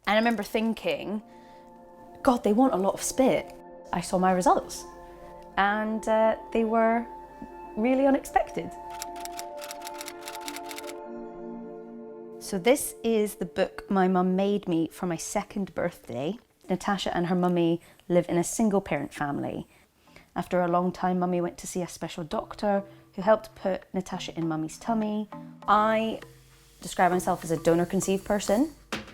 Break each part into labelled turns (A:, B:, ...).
A: And I remember thinking, God, they want a lot of spit. I saw my results and they were really unexpected. So this is the book my mum made me for my 2nd birthday. Natasha and her mummy live in a single parent family. After a long time, mummy went to see a special doctor who helped put Natasha in mummy's tummy. I describe myself as a donor conceived person.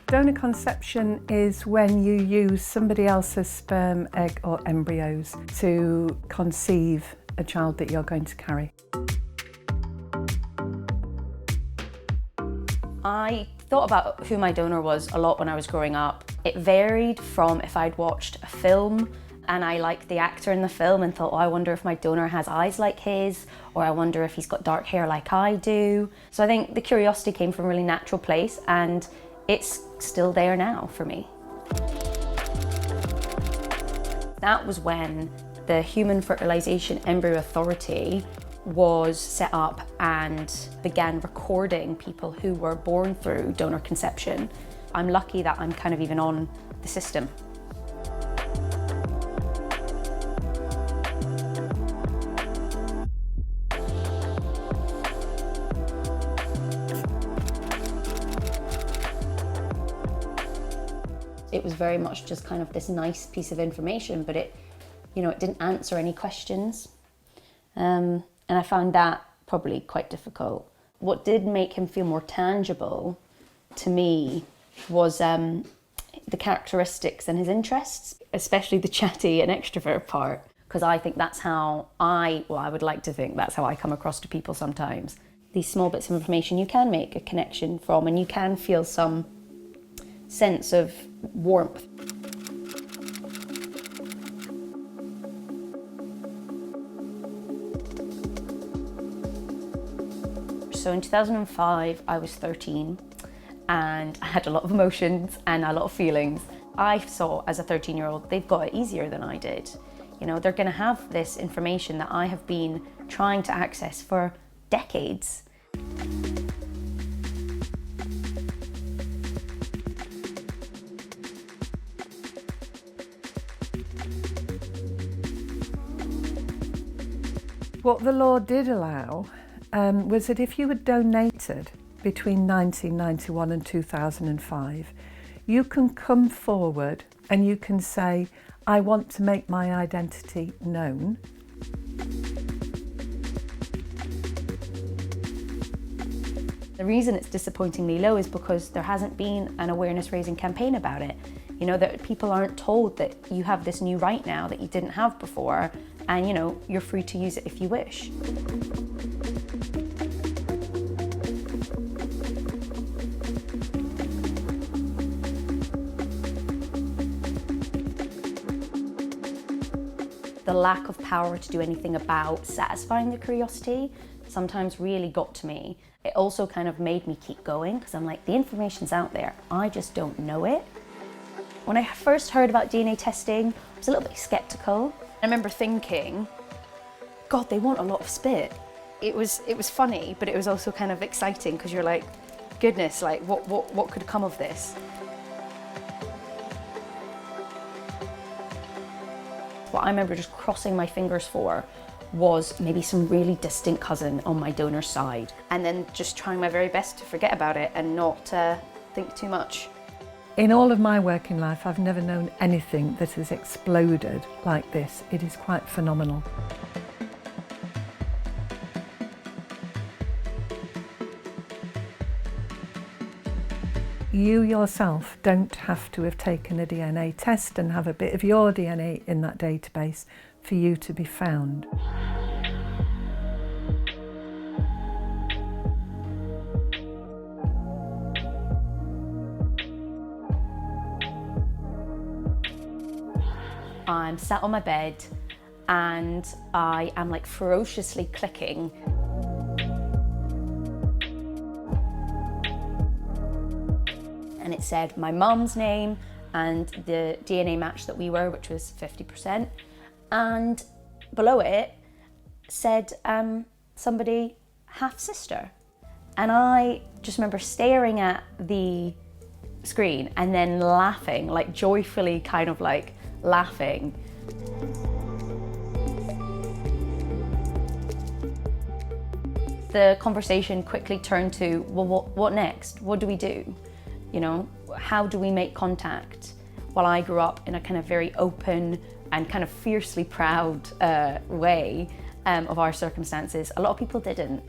B: Donor conception is when you use somebody else's sperm, egg or embryos to conceive a child that you're going to carry.
A: I thought about who my donor was a lot when I was growing up. It varied from if I'd watched a film and I liked the actor in the film and thought, oh, I wonder if my donor has eyes like his, or I wonder if he's got dark hair like I do. So I think the curiosity came from a really natural place, and it's still there now for me. That was when the Human Fertilisation Embryo Authority was set up and began recording people who were born through donor conception. I'm lucky that I'm kind of even on the system. It was very much just kind of this nice piece of information, but it didn't answer any questions. And I found that probably quite difficult. What did make him feel more tangible to me was the characteristics and his interests, especially the chatty and extrovert part, because I think that's how I would like to think that's how I come across to people sometimes. These small bits of information you can make a connection from, and you can feel some sense of warmth. So in 2005, I was 13 and I had a lot of emotions and a lot of feelings. I saw as a 13-year-old, they've got it easier than I did. They're gonna have this information that I have been trying to access for decades.
B: What the law did allow was that if you were donated between 1991 and 2005, you can come forward and you can say, I want to make my identity known.
A: The reason it's disappointingly low is because there hasn't been an awareness raising campaign about it. That people aren't told that you have this new right now that you didn't have before, and you're free to use it if you wish. The lack of power to do anything about satisfying the curiosity sometimes really got to me. It also kind of made me keep going, because I'm like, the information's out there, I just don't know it. When I first heard about DNA testing, I was a little bit skeptical. I remember thinking, God, they want a lot of spit. It was funny, but it was also kind of exciting, because you're like, goodness, like what could come of this? What I remember just crossing my fingers for was maybe some really distant cousin on my donor side, and then just trying my very best to forget about it and not think too much.
B: In all of my working life, I've never known anything that has exploded like this. It is quite phenomenal. You yourself don't have to have taken a DNA test and have a bit of your DNA in that database for you to be found.
A: I'm sat on my bed and I am like ferociously clicking. And it said my mum's name and the DNA match that we were, which was 50%. And below it said somebody half sister. And I just remember staring at the screen and then laughing, like joyfully kind of like laughing. The conversation quickly turned to, well, what next? What do we do? You know, how do we make contact? While I grew up in a kind of very open and kind of fiercely proud way of our circumstances, a lot of people didn't.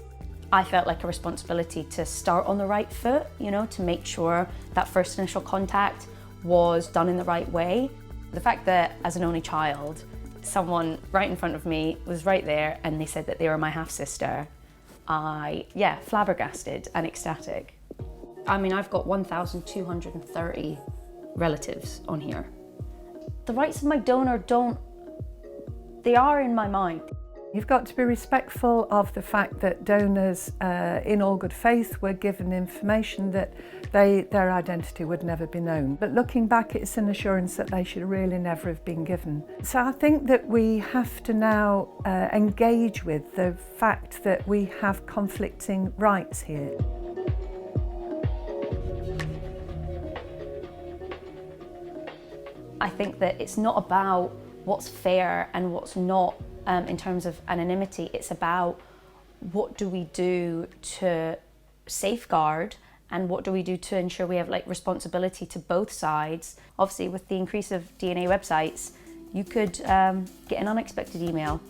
A: I felt like a responsibility to start on the right foot, you know, to make sure that first initial contact was done in the right way. The fact that as an only child, someone right in front of me was right there and they said that they were my half-sister, flabbergasted and ecstatic. I mean, I've got 1,230 relatives on here. The rights of my donor they are in my mind.
B: You've got to be respectful of the fact that donors, in all good faith, were given information that their identity would never be known. But looking back, it's an assurance that they should really never have been given. So I think that we have to now engage with the fact that we have conflicting rights here.
A: I think that it's not about what's fair and what's not in terms of anonymity. It's about what do we do to safeguard and what do we do to ensure we have like responsibility to both sides. Obviously, with the increase of DNA websites, you could get an unexpected email.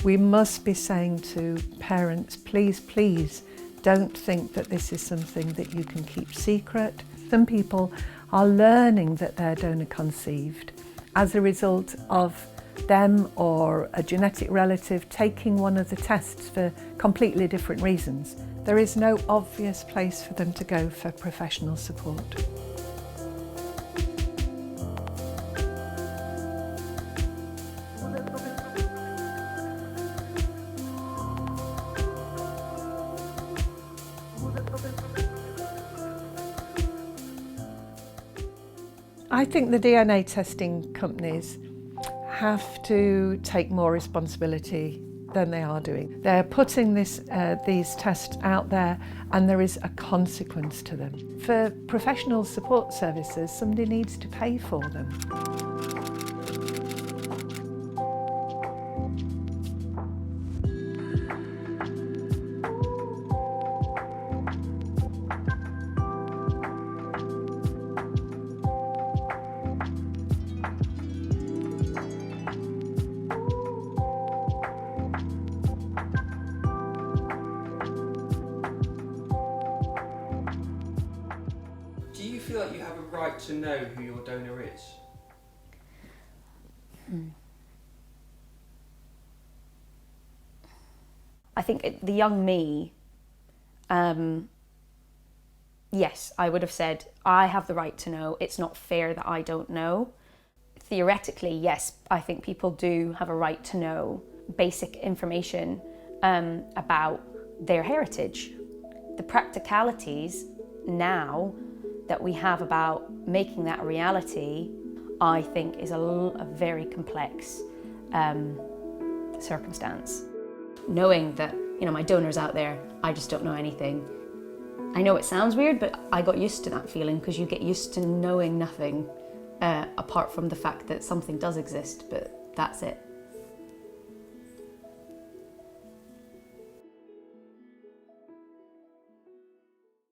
B: We must be saying to parents, please, please, don't think that this is something that you can keep secret. Some people are learning that they're donor conceived as a result of them or a genetic relative taking one of the tests for completely different reasons. There is no obvious place for them to go for professional support. I think the DNA testing companies have to take more responsibility than they are doing. They're putting these tests out there and there is a consequence to them. For professional support services, somebody needs to pay for them.
C: Do you feel like you have a right to know who your donor is?
A: I think the young me, yes, I would have said, I have the right to know. It's not fair that I don't know. Theoretically, yes, I think people do have a right to know basic information about their heritage. The practicalities now that we have about making that a reality, I think is a very complex circumstance. Knowing that, you know, my donor's out there, I just don't know anything. I know it sounds weird, but I got used to that feeling because you get used to knowing nothing apart from the fact that something does exist, but that's it.